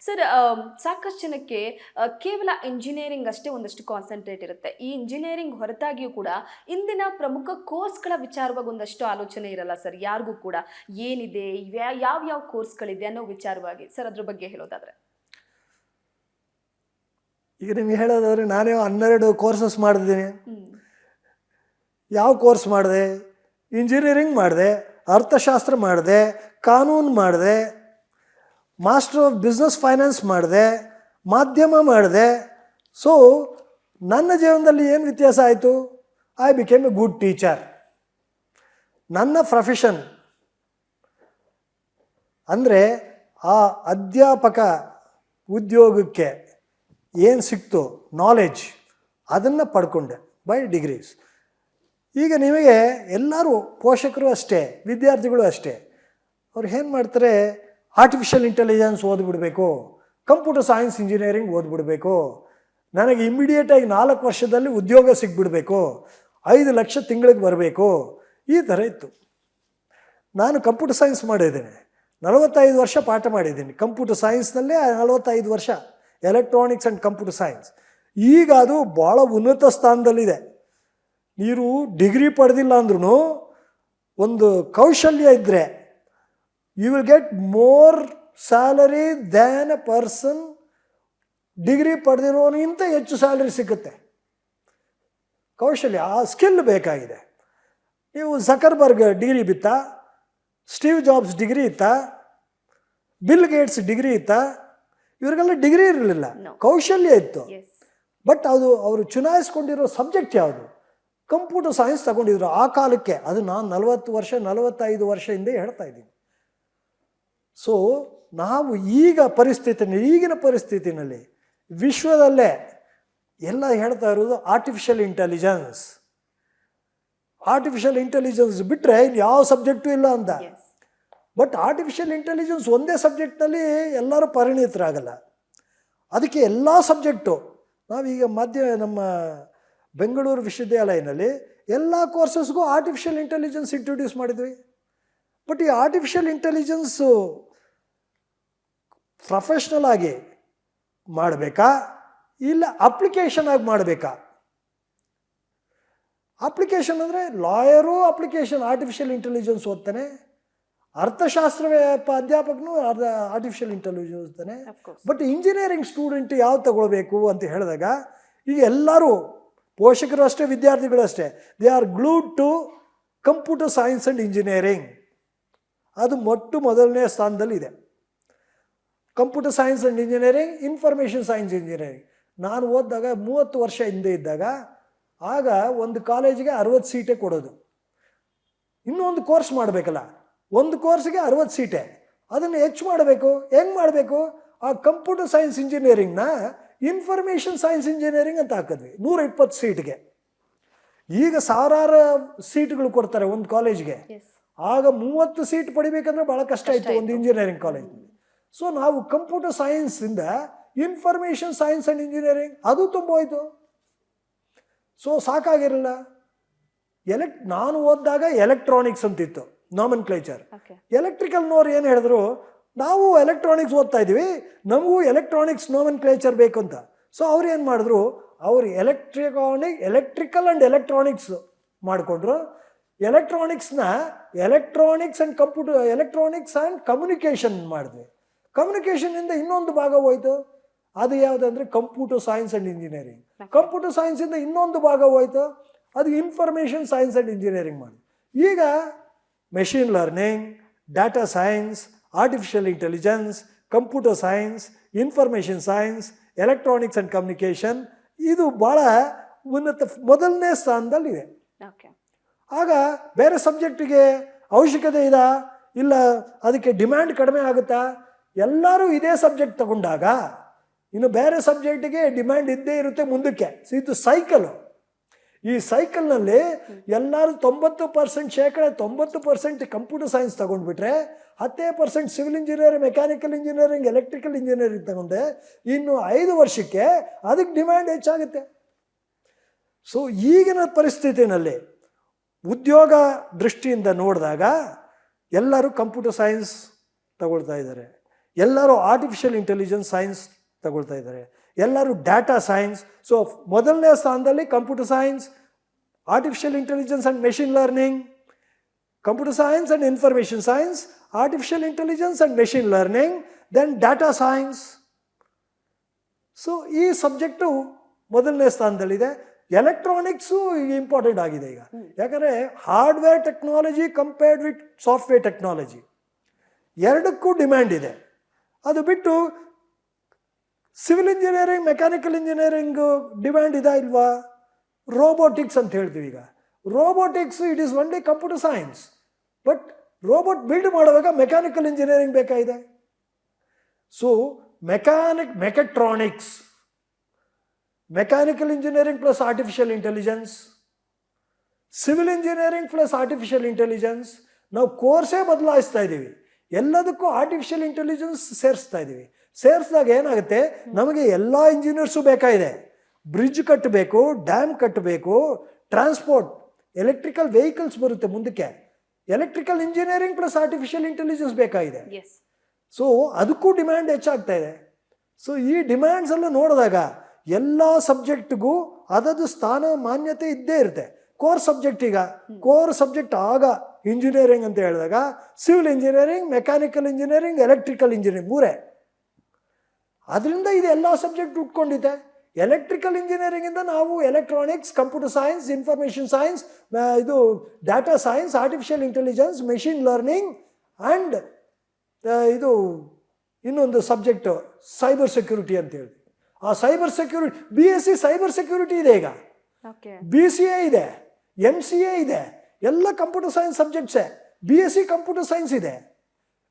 Sir, ಸಾಕಷ್ಟು ಜನಕ್ಕೆ ಕೇವಲ ಇಂಜಿನಿಯರಿಂಗ್ ಅಷ್ಟೇ ಒಂದಷ್ಟು ಕಾನ್ಸಂಟ್ರೇಟ್ ಇರುತ್ತೆ. ಈ ಇಂಜಿನಿಯರಿಂಗ್ ಹೊರತಾಗಿಯೂ ಕೂಡ ಇಂದಿನ ಪ್ರಮುಖ ಕೋರ್ಸ್ಗಳ ವಿಚಾರವಾಗಿ ಒಂದಷ್ಟು ಆಲೋಚನೆ ಇರಲ್ಲ ಸರ್ ಯಾರಿಗೂ ಕೂಡ. ಏನಿದೆ, ಯಾವ ಕೋರ್ಸ್ಗಳಿದೆ ಅನ್ನೋ ವಿಚಾರವಾಗಿ ಸರ್ ಅದ್ರ ಬಗ್ಗೆ ಹೇಳೋದಾದ್ರೆ. ಈಗ ನಿಮ್ಗೆ ಹೇಳೋದಾದ್ರೆ ನಾನೇ 12 ಕೋರ್ಸಸ್ ಮಾಡಿದ್ದೀನಿ. ಯಾವ ಕೋರ್ಸ್ ಮಾಡಿದೆ? ಇಂಜಿನಿಯರಿಂಗ್ ಮಾಡಿದೆ, ಅರ್ಥಶಾಸ್ತ್ರ ಮಾಡಿದೆ, ಕಾನೂನು ಮಾಡಿದೆ, ಮಾಸ್ಟರ್ ಆಫ್ ಬಿಸ್ನೆಸ್ ಫೈನಾನ್ಸ್ ಮಾಡಿದೆ, ಮಾಧ್ಯಮ ಮಾಡಿದೆ. ಸೊ ನನ್ನ ಜೀವನದಲ್ಲಿ ಏನು ವ್ಯತ್ಯಾಸ ಆಯಿತು? I became A good teacher. ನನ್ನ ಪ್ರೊಫೆಷನ್ ಅಂದರೆ ಆ ಅಧ್ಯಾಪಕ ಉದ್ಯೋಗಕ್ಕೆ ಏನು ಸಿಕ್ತು ನಾಲೆಡ್ಜ್, ಅದನ್ನು ಪಡ್ಕೊಂಡೆ ಬೈ ಡಿಗ್ರೀಸ್. ಈಗ ನಿಮಗೆ ಎಲ್ಲರೂ ಪೋಷಕರು ಅಷ್ಟೇ, ವಿದ್ಯಾರ್ಥಿಗಳು ಅಷ್ಟೇ, ಅವ್ರು ಏನು ಮಾಡ್ತಾರೆ, ಆರ್ಟಿಫಿಷಿಯಲ್ ಇಂಟೆಲಿಜೆನ್ಸ್ ಓದ್ಬಿಡ್ಬೇಕು, ಕಂಪ್ಯೂಟರ್ ಸೈನ್ಸ್ ಇಂಜಿನಿಯರಿಂಗ್ ಓದ್ಬಿಡ್ಬೇಕು, ನನಗೆ ಇಮಿಡಿಯೇಟಾಗಿ 4 ವರ್ಷದಲ್ಲಿ ಉದ್ಯೋಗ ಸಿಗ್ಬಿಡ್ಬೇಕು, 5 ಲಕ್ಷ ತಿಂಗಳಿಗೆ ಬರಬೇಕು, ಈ ಥರ ಇತ್ತು. ನಾನು ಕಂಪ್ಯೂಟರ್ ಸೈನ್ಸ್ ಮಾಡಿದ್ದೇನೆ, 45 ವರ್ಷ ಪಾಠ ಮಾಡಿದ್ದೀನಿ ಕಂಪ್ಯೂಟರ್ ಸೈನ್ಸ್ನಲ್ಲೇ. 45 ವರ್ಷ ಎಲೆಕ್ಟ್ರಾನಿಕ್ಸ್ ಆ್ಯಂಡ್ ಕಂಪ್ಯೂಟರ್ ಸೈನ್ಸ್. ಈಗ ಅದು ಭಾಳ ಉನ್ನತ ಸ್ಥಾನದಲ್ಲಿದೆ. ನೀವು ಡಿಗ್ರಿ ಪಡೆದಿಲ್ಲ ಅಂದ್ರೂ ಒಂದು ಕೌಶಲ್ಯ ಇದ್ದರೆ you will get more salary than a person degree ಪಡೆದಿರೋನಿಗಿಂತ ಹೆಚ್ಚು ಸ್ಯಾಲರಿ ಸಿಗುತ್ತೆ. ಕೌಶಲ್ಯ, ಆ ಸ್ಕಿಲ್ ಬೇಕಾಗಿದೆ. ನೀವು ಝಕರ್ಬರ್ಗ್ ಡಿಗ್ರಿ ಬಿತ್ತಾ, ಸ್ಟೀವ್ ಜಾಬ್ಸ್ ಡಿಗ್ರಿ ಇತ್ತಾ, ಬಿಲ್ ಗೇಟ್ಸ್ ಡಿಗ್ರಿ ಇತ್ತಾ? ಇವರಿಗೆಲ್ಲ ಡಿಗ್ರಿ ಇರಲಿಲ್ಲ, ಕೌಶಲ್ಯ ಇತ್ತು. ಬಟ್ ಅವರು ಚುನಾಯಿಸ್ಕೊಂಡಿರೋ ಸಬ್ಜೆಕ್ಟ್ ಯಾವುದು? ಕಂಪ್ಯೂಟರ್ ಸೈನ್ಸ್ ತಗೊಂಡಿದ್ರು ಆ ಕಾಲಕ್ಕೆ. ಅದು ನಾನು 40 ವರ್ಷ 45 ವರ್ಷ ಹಿಂದೆ ಹೇಳ್ತಾ ಇದ್ದೀನಿ. ಸೊ ನಾವು ಈಗಿನ ಪರಿಸ್ಥಿತಿನಲ್ಲಿ ವಿಶ್ವದಲ್ಲೇ ಎಲ್ಲ ಹೇಳ್ತಾ ಇರೋದು ಆರ್ಟಿಫಿಷಿಯಲ್ ಇಂಟೆಲಿಜೆನ್ಸ್. ಆರ್ಟಿಫಿಷಿಯಲ್ ಇಂಟೆಲಿಜೆನ್ಸ್ ಬಿಟ್ಟರೆ ಇನ್ನು ಯಾವ ಸಬ್ಜೆಕ್ಟು ಇಲ್ಲ ಅಂತ. ಬಟ್ ಆರ್ಟಿಫಿಷಿಯಲ್ ಇಂಟೆಲಿಜೆನ್ಸ್ ಒಂದೇ ಸಬ್ಜೆಕ್ಟ್ನಲ್ಲಿ ಎಲ್ಲರೂ ಪರಿಣಿತರಾಗಲ್ಲ. ಅದಕ್ಕೆ ಎಲ್ಲ ಸಬ್ಜೆಕ್ಟು ನಾವೀಗ ನಮ್ಮ ಬೆಂಗಳೂರು ವಿಶ್ವವಿದ್ಯಾಲಯದಲ್ಲಿ ಎಲ್ಲ ಕೋರ್ಸಸ್ಗೂ ಆರ್ಟಿಫಿಷಿಯಲ್ ಇಂಟೆಲಿಜೆನ್ಸ್ ಇಂಟ್ರೊಡ್ಯೂಸ್ ಮಾಡಿದ್ವಿ. ಬಟ್ ಈ ಆರ್ಟಿಫಿಷಿಯಲ್ ಇಂಟೆಲಿಜೆನ್ಸು ಪ್ರೊಫೆಷ್ನಲ್ ಆಗಿ ಮಾಡಬೇಕಾ ಇಲ್ಲ ಅಪ್ಲಿಕೇಶನ್ ಆಗಿ ಮಾಡಬೇಕಾ? ಅಪ್ಲಿಕೇಶನ್ ಅಂದರೆ ಲಾಯರು ಅಪ್ಲಿಕೇಶನ್ ಆರ್ಟಿಫಿಷಿಯಲ್ ಇಂಟೆಲಿಜೆನ್ಸ್ ಓದ್ತಾನೆ, ಅರ್ಥಶಾಸ್ತ್ರ ಅಧ್ಯಾಪಕನು ಆರ್ಟಿಫಿಷಿಯಲ್ ಇಂಟೆಲಿಜೆನ್ಸ್ ಓದ್ತಾನೆ. ಬಟ್ ಇಂಜಿನಿಯರಿಂಗ್ ಸ್ಟೂಡೆಂಟ್ ಯಾವ್ದು ತಗೊಳ್ಬೇಕು ಅಂತ ಹೇಳಿದಾಗ ಈಗ ಎಲ್ಲರೂ ಪೋಷಕರು ಅಷ್ಟೇ, ವಿದ್ಯಾರ್ಥಿಗಳು ಅಷ್ಟೇ, they are glued to computer science and engineering. ಅದು ಮೊದಲನೇ ಸ್ಥಾನದಲ್ಲಿದೆ. Computer science and engineering, information science engineering. ನಾನು ಓದಿದಾಗ 30 ವರ್ಷ ಹಿಂದೆ ಇದ್ದಾಗ ಆಗ ಒಂದು ಕಾಲೇಜಿಗೆ 60 ಸೀಟೇ ಕೊಡೋದು. ಇನ್ನೊಂದು ಕೋರ್ಸ್ ಮಾಡಬೇಕಲ್ಲ, ಒಂದು ಕೋರ್ಸ್ಗೆ 60 ಸೀಟೇ. ಅದನ್ನು ಹೆಚ್ಚು ಮಾಡಬೇಕು. ಹೆಂಗೆ ಮಾಡಬೇಕು? ಆ ಕಂಪ್ಯೂಟರ್ ಸೈನ್ಸ್ ಇಂಜಿನಿಯರಿಂಗ್ನ ಇನ್ಫಾರ್ಮೇಷನ್ ಸೈನ್ಸ್ ಇಂಜಿನಿಯರಿಂಗ್ ಅಂತ ಹಾಕಿದ್ವಿ 120 ಸೀಟ್ಗೆ. ಈಗ ಸಾವಿರಾರು ಸೀಟ್ಗಳು ಕೊಡ್ತಾರೆ ಒಂದು ಕಾಲೇಜ್ಗೆ. ಆಗ 30 ಸೀಟ್ ಪಡಿಬೇಕಂದ್ರೆ ಭಾಳ ಕಷ್ಟ ಇತ್ತು ಒಂದು ಇಂಜಿನಿಯರಿಂಗ್ ಕಾಲೇಜ್ನಲ್ಲಿ. ಸೊ ನಾವು ಕಂಪ್ಯೂಟರ್ ಸೈನ್ಸಿಂದ ಇನ್ಫಾರ್ಮೇಷನ್ ಸೈನ್ಸ್ ಆ್ಯಂಡ್ ಇಂಜಿನಿಯರಿಂಗ್ ಅದು ತುಂಬ ಹೋಯ್ತು. ಸೊ ಸಾಕಾಗಿರಲಿಲ್ಲ. ನಾನು ಓದಿದಾಗ ಎಲೆಕ್ಟ್ರಾನಿಕ್ಸ್ ಅಂತಿತ್ತು ನಾಮನ್ಕ್ಲೇಚರ್. ಎಲೆಕ್ಟ್ರಿಕಲ್ನವ್ರು ಏನು ಹೇಳಿದ್ರು, ನಾವು ಎಲೆಕ್ಟ್ರಾನಿಕ್ಸ್ ಓದ್ತಾ ಇದ್ದೀವಿ, ನಮಗೂ ಎಲೆಕ್ಟ್ರಾನಿಕ್ಸ್ ನಾಮನ್ಕ್ಲೇಚರ್ ಬೇಕು ಅಂತ. ಸೊ ಅವ್ರು ಏನು ಮಾಡಿದ್ರು, ಅವರು ಎಲೆಕ್ಟ್ರಿಕಲ್ ಆ್ಯಂಡ್ ಎಲೆಕ್ಟ್ರಾನಿಕ್ಸ್ ಮಾಡಿಕೊಂಡ್ರು. ಎಲೆಕ್ಟ್ರಾನಿಕ್ಸ್ನ ಎಲೆಕ್ಟ್ರಾನಿಕ್ಸ್ ಆ್ಯಂಡ್ ಕಮ್ಯುನಿಕೇಷನ್ ಮಾಡಿದ್ವಿ. ಕಮ್ಯುನಿಕೇಷನಿಂದ ಇನ್ನೊಂದು ಭಾಗ ಹೋಯ್ತು, ಅದು ಯಾವುದಂದರೆ computer science and engineering. Computer ಸೈನ್ಸಿಂದ ಇನ್ನೊಂದು ಭಾಗ ಹೋಯ್ತು, ಅದು ಇನ್ಫಾರ್ಮೇಷನ್ ಸೈನ್ಸ್ ಆ್ಯಂಡ್ ಇಂಜಿನಿಯರಿಂಗ್ ಮಾಡಿ. ಈಗ machine learning, data science, artificial intelligence, computer science, information science, electronics and communication ಇದು ಭಾಳ ಮೊದಲನೇ ಸ್ಥಾನದಲ್ಲಿದೆ. ಆಗ ಬೇರೆ ಸಬ್ಜೆಕ್ಟಿಗೆ ಅವಶ್ಯಕತೆ ಇದಾ ಇಲ್ಲ, ಅದಕ್ಕೆ ಡಿಮ್ಯಾಂಡ್ ಕಡಿಮೆ ಆಗುತ್ತಾ? ಎಲ್ಲರೂ ಇದೇ ಸಬ್ಜೆಕ್ಟ್ ತಗೊಂಡಾಗ ಇನ್ನು ಬೇರೆ ಸಬ್ಜೆಕ್ಟಿಗೆ ಡಿಮ್ಯಾಂಡ್ ಇದ್ದೇ ಇರುತ್ತೆ ಮುಂದಕ್ಕೆ. ಇದು ಸೈಕಲು. ಈ ಸೈಕಲ್ನಲ್ಲಿ ಎಲ್ಲರೂ 90% ಕಂಪ್ಯೂಟರ್ ಸೈನ್ಸ್ ತಗೊಂಡ್ಬಿಟ್ರೆ 10% civil engineering, mechanical engineering, electrical engineering ತಗೊಂಡೆ ಇನ್ನು 5 ವರ್ಷಕ್ಕೆ ಅದಕ್ಕೆ ಡಿಮ್ಯಾಂಡ್ ಹೆಚ್ಚಾಗುತ್ತೆ. ಸೊ ಈಗಿನ ಪರಿಸ್ಥಿತಿನಲ್ಲಿ ಉದ್ಯೋಗ ದೃಷ್ಟಿಯಿಂದ ನೋಡಿದಾಗ ಎಲ್ಲರೂ ಕಂಪ್ಯೂಟರ್ ಸೈನ್ಸ್ ತಗೊಳ್ತಾ ಇದ್ದಾರೆ. ಎಲ್ಲರೂ ಆರ್ಟಿಫಿಷಿಯಲ್ ಇಂಟೆಲಿಜೆನ್ಸ್ ಸೈನ್ಸ್ ತಗೊಳ್ತಾ ಇದ್ದಾರೆ, ಎಲ್ಲರೂ ಡಾಟಾ ಸೈನ್ಸ್. ಸೊ ಮೊದಲನೇ ಸ್ಥಾನದಲ್ಲಿ computer science, artificial intelligence and machine learning, computer science and information science, artificial intelligence and machine learning, then data science. So ಈ ಸಬ್ಜೆಕ್ಟು ಮೊದಲನೇ ಸ್ಥಾನದಲ್ಲಿದೆ. ಎಲೆಕ್ಟ್ರಾನಿಕ್ಸು ಈಗ ಇಂಪಾರ್ಟೆಂಟ್ ಆಗಿದೆ ಈಗ, ಯಾಕಂದರೆ hardware technology compared with software technology ಎರಡಕ್ಕೂ ಡಿಮ್ಯಾಂಡ್ ಇದೆ. ಅದು ಬಿಟ್ಟು civil engineering, mechanical engineering demand ಇದಾ ಇಲ್ವಾ? ರೋಬೋಟಿಕ್ಸ್ ಅಂತ ಹೇಳ್ತೀವಿ ಈಗ. Robotics it is only computer science, but robot build ಮಾಡುವಾಗ ಮೆಕ್ಯಾನಿಕಲ್ ಇಂಜಿನಿಯರಿಂಗ್ ಬೇಕಾಗಿದೆ. So mechatronics, mechanical engineering plus artificial intelligence, civil engineering plus artificial intelligence. ನಾವು ಕೋರ್ಸೇ ಬದಲಾಯಿಸ್ತಾ ಇದ್ದೀವಿ, ಎಲ್ಲದಕ್ಕೂ ಆರ್ಟಿಫಿಷಿಯಲ್ ಇಂಟೆಲಿಜೆನ್ಸ್ ಸೇರಿಸ್ತಾ ಇದ್ದೀವಿ. ಸೇರಿಸಿದಾಗ ಏನಾಗುತ್ತೆ, ನಮಗೆ ಎಲ್ಲ ಇಂಜಿನಿಯರ್ಸು ಬೇಕಾಗಿದೆ. ಬ್ರಿಡ್ಜ್ ಕಟ್ಟಬೇಕು, ಡ್ಯಾಮ್ ಕಟ್ಟಬೇಕು, ಟ್ರಾನ್ಸ್ಪೋರ್ಟ್, ಎಲೆಕ್ಟ್ರಿಕಲ್ ವೆಹಿಕಲ್ಸ್ ಬರುತ್ತೆ ಮುಂದಕ್ಕೆ. Electrical engineering plus artificial intelligence ಬೇಕಾಗಿದೆ. ಸೊ ಅದಕ್ಕೂ ಡಿಮ್ಯಾಂಡ್ ಹೆಚ್ಚಾಗ್ತಾ ಇದೆ. ಸೊ ಈ ಡಿಮ್ಯಾಂಡ್ಸ್ ಎಲ್ಲ ನೋಡಿದಾಗ ಎಲ್ಲ ಸಬ್ಜೆಕ್ಟ್ಗೂ ಅದದು ಸ್ಥಾನ ಮಾನ್ಯತೆ ಇದ್ದೇ ಇರುತ್ತೆ. ಕೋರ್ ಸಬ್ಜೆಕ್ಟ್, ಈಗ ಕೋರ್ ಸಬ್ಜೆಕ್ಟ್ ಆಗ ಇಂಜಿನಿಯರಿಂಗ್ ಅಂತ ಹೇಳಿದಾಗ civil engineering, mechanical engineering, electrical engineering ಮೂರೇ. ಅದರಿಂದ ಇದು ಎಲ್ಲ ಸಬ್ಜೆಕ್ಟ್ ಉಟ್ಕೊಂಡಿದೆ. ಎಲೆಕ್ಟ್ರಿಕಲ್ ಇಂಜಿನಿಯರಿಂಗಿಂದ ನಾವು electronics, computer science, information science, ಇದು data science, artificial intelligence, machine learning and ಇದು ಇನ್ನೊಂದು ಸಬ್ಜೆಕ್ಟು ಸೈಬರ್ ಸೆಕ್ಯೂರಿಟಿ ಅಂತ ಹೇಳಿ. ಆ cyber security BSc cyber security ಇದೆ ಈಗ, BCA ಇದೆ, MCA ಇದೆ, ಎಲ್ಲ ಕಂಪ್ಯೂಟರ್ ಸೈನ್ಸ್ ಸಬ್ಜೆಕ್ಟ್ಸೇ. BSc ಕಂಪ್ಯೂಟರ್ ಸೈನ್ಸ್ ಇದೆ,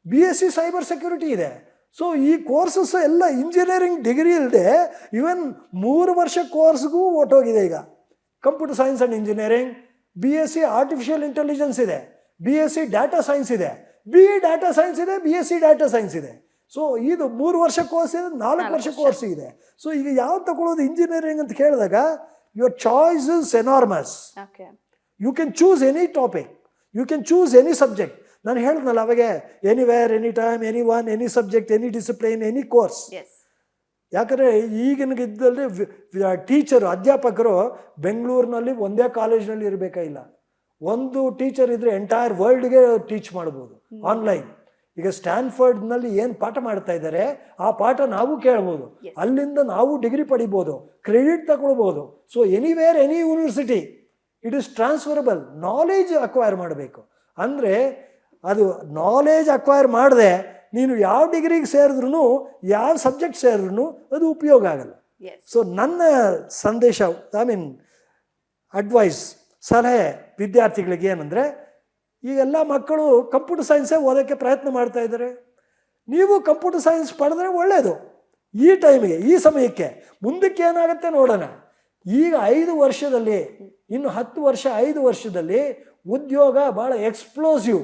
BSc ಸೈಬರ್ ಸೆಕ್ಯೂರಿಟಿ ಇದೆ. ಸೊ ಈ ಕೋರ್ಸಸ್ ಎಲ್ಲ ಇಂಜಿನಿಯರಿಂಗ್ ಡಿಗ್ರಿ ಇಲ್ಲದೆ ಇವನ್ 3 ವರ್ಷ ಕೋರ್ಸ್ಗೂ ಹೊರ್ಟೋಗಿದೆ ಈಗ. Computer science and engineering, BSc artificial intelligence ಇದೆ, BSc ಡಾಟಾ ಸೈನ್ಸ್ ಇದೆ, BE ಡಾಟಾ ಸೈನ್ಸ್ ಇದೆ, BSc ಡಾಟಾ ಸೈನ್ಸ್ ಇದೆ. ಸೊ ಇದು 3 ವರ್ಷ ಕೋರ್ಸ್ ಇದೆ, 4 ವರ್ಷ ಕೋರ್ಸ್ ಇದೆ. ಸೊ ಈಗ ಯಾವ್ದು ತಗೊಳ್ಳೋದು ಇಂಜಿನಿಯರಿಂಗ್ ಅಂತ ಕೇಳಿದಾಗ your choice is enormous. You can choose any topic, you can choose any subject. ನಾನು ಹೇಳಿದ್ನಲ್ಲ ಅವಾಗೆ, anywhere, any time, any one, any subject, any discipline, any course. ಯಾಕಂದರೆ ಈಗಿನ ಇದ್ದಲ್ಲಿ ಟೀಚರು, ಅಧ್ಯಾಪಕರು ಬೆಂಗಳೂರಿನಲ್ಲಿ ಒಂದೇ ಕಾಲೇಜ್ನಲ್ಲಿ ಇರಬೇಕಾಗಿಲ್ಲ. ಒಂದು ಟೀಚರ್ ಇದ್ದರೆ ಎಂಟೈರ್ ವರ್ಲ್ಡ್ಗೆ ಟೀಚ್ ಮಾಡ್ಬೋದು ಆನ್ಲೈನ್. ಈಗ ಸ್ಟ್ಯಾನ್ಫರ್ಡ್ನಲ್ಲಿ ಏನು ಪಾಠ ಮಾಡ್ತಾ ಇದ್ದಾರೆ ಆ ಪಾಠ ನಾವು ಕೇಳ್ಬೋದು, ಅಲ್ಲಿಂದ ನಾವು ಡಿಗ್ರಿ ಪಡಿಬೋದು, ಕ್ರೆಡಿಟ್ ತಗೊಳ್ಬೋದು. So anywhere, any university, it is transferable. Knowledge acquire ಮಾಡಬೇಕು. ಅಂದರೆ ಅದು ನಾಲೆಜ್ ಅಕ್ವೈರ್ ಮಾಡದೆ ನೀನು ಯಾವ ಡಿಗ್ರಿಗೆ ಸೇರಿದ್ರೂ, ಯಾವ ಸಬ್ಜೆಕ್ಟ್ ಸೇರಿದ್ರೂ ಅದು ಉಪಯೋಗ ಆಗಲ್ಲ. ಸೊ ನನ್ನ ಸಂದೇಶ, ಅಡ್ವೈಸ್, ಸಲಹೆ ವಿದ್ಯಾರ್ಥಿಗಳಿಗೆ ಏನಂದರೆ, ಈಗೆಲ್ಲ ಮಕ್ಕಳು ಕಂಪ್ಯೂಟರ್ ಸೈನ್ಸೇ ಓದೋಕ್ಕೆ ಪ್ರಯತ್ನ ಮಾಡ್ತಾ ಇದ್ದಾರೆ. ನೀವು ಕಂಪ್ಯೂಟರ್ ಸೈನ್ಸ್ ಪಡೆದ್ರೆ ಒಳ್ಳೆಯದು ಈ ಟೈಮಿಗೆ, ಈ ಸಮಯಕ್ಕೆ. ಮುಂದಕ್ಕೆ ಏನಾಗುತ್ತೆ ನೋಡೋಣ. ಈಗ 5 ವರ್ಷದಲ್ಲಿ, ಇನ್ನು 10 ವರ್ಷ, 5 ವರ್ಷದಲ್ಲಿ ಉದ್ಯೋಗ ಭಾಳ explosive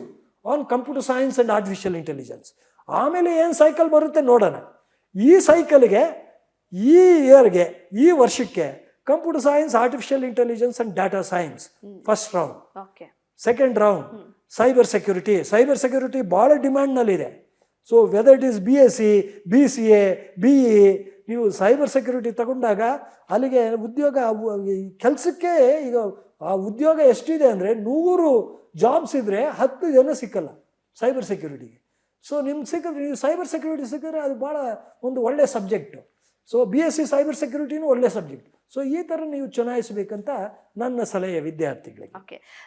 on computer science and artificial intelligence. ಆಮೇಲೆ ಏನು ಸೈಕಲ್ ಬರುತ್ತೆ ನೋಡೋಣ. ಈ ಸೈಕಲ್ಗೆ, ಈ ಇಯರ್ಗೆ, ಈ ವರ್ಷಕ್ಕೆ computer science, artificial intelligence and data science first round. Second round cyber security. Cyber security ಭಾಳ ಡಿಮ್ಯಾಂಡ್ನಲ್ಲಿದೆ. So whether it is BSc, BCA, BE, ನೀವು ಸೈಬರ್ ಸೆಕ್ಯೂರಿಟಿ ತಗೊಂಡಾಗ ಅಲ್ಲಿಗೆ ಉದ್ಯೋಗ, ಕೆಲಸಕ್ಕೆ ಈಗ ಆ ಉದ್ಯೋಗ ಎಷ್ಟಿದೆ ಅಂದರೆ 100 ಜಾಬ್ಸ್ ಇದ್ದರೆ 10 ಜನ ಸಿಕ್ಕಲ್ಲ ಸೈಬರ್ ಸೆಕ್ಯೂರಿಟಿಗೆ. ಸೊ ನಿಮ್ಗೆ ಸಿಕ್ಕಿದ್ರೆ, ನೀವು ಸೈಬರ್ ಸೆಕ್ಯೂರಿಟಿ ಸಿಕ್ಕಿದ್ರೆ ಅದು ಭಾಳ ಒಂದು ಒಳ್ಳೆಯ ಸಬ್ಜೆಕ್ಟು. ಸೊ BSc ಸೈಬರ್ ಸೆಕ್ಯೂರಿಟಿನೂ ಒಳ್ಳೆಯ ಸಬ್ಜೆಕ್ಟ್. ಸೊ ಈ ಥರ ನೀವು ಚುನಾಯಿಸಬೇಕಂತ ನನ್ನ ಸಲಹೆ ವಿದ್ಯಾರ್ಥಿಗಳಿಗೆ.